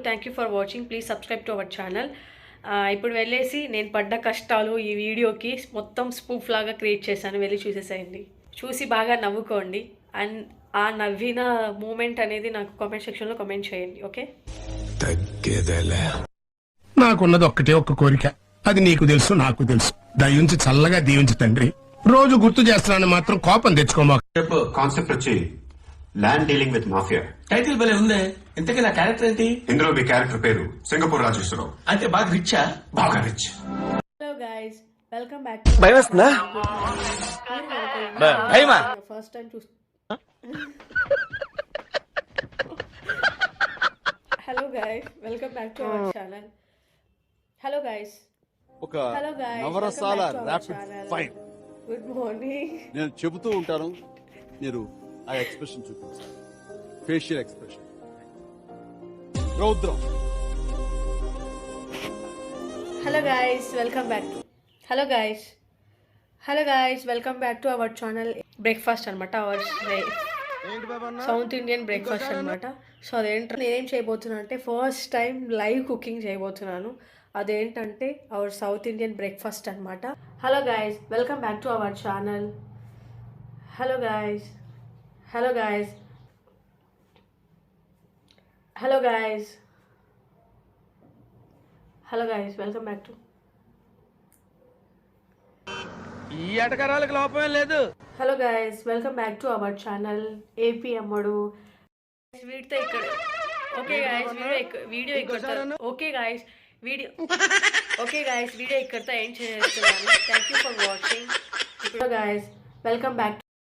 Thank you for watching. Please subscribe to our channel. ఇప్పుడు వెళ్ళేసి నేను పడ్డ కష్టాలు ఈ వీడియోకి మొత్తం స్పూఫ్ లాగా క్రియేట్ చేశాను, వెళ్ళి చూసేసేయండి. చూసి బాగా నవ్వుకోండి. అండ్ ఆ నవ్విన మూమెంట్ అనేది నాకు కామెంట్ సెక్షన్లో కామెంట్ చేయండి. ఓకే, నాకున్నది ఒక్కటే ఒక్క కోరిక, అది నీకు తెలుసు నాకు తెలుసు. దయించి చల్లగా దీవించి తండ్రి. రోజు గుర్తు చేస్తున్నాను మాత్రం కోపం తెచ్చుకోమా. కాన్సెప్ట్ వచ్చి land dealing with mafia. Title భలే ఉందే. ఇంతకీ నా క్యారెక్టర్ ఏంటి? ఇందులో మీ క్యారెక్టర్ పేరు సింగపూర్ రాజేశ్వరరావు. అయితే బాగా రిచ్చా? బాగా rich. Hello guys, welcome back. భయం వస్తుందా? భయమా? First time hello guys, welcome back to our channel. Hello guys, ఒక నవరసాల ర్యాపిడ్ ఫైర్. Good morning. నేను చెబుతూ ఉంటాను, మీరు ఆ ఎక్స్ప్రెషన్ చూపించాలి. Facial expression. రౌద్రం. Hello guys, welcome back to welcome back to our channel. Breakfast అనమాట, అవర్ సౌత్ ఇండియన్ బ్రేక్ఫాస్ట్ అనమాట. సో అదేంటంటే నేనేం చేయబోతున్నాను అంటే ఫస్ట్ టైం లైవ్ కుకింగ్ చేయబోతున్నాను. అదేంటంటే అవర్ సౌత్ ఇండియన్ బ్రేక్ఫాస్ట్ అనమాట. Hello guys, welcome back to our channel. Hello guys, welcome back to. ఈ ఎటకరాలకు లోపమే లేదు. Hello guys, welcome back to our channel. AP అమ్మడు వీడితో ఇక్కడ. ఓకే గైస్, వీడియో ఇక్కడ. Okay guys, video ఇక్కడితో ఎండ్ చేస్తున్నాను. Thank you for watching. ఇప్పుడు guys, welcome back.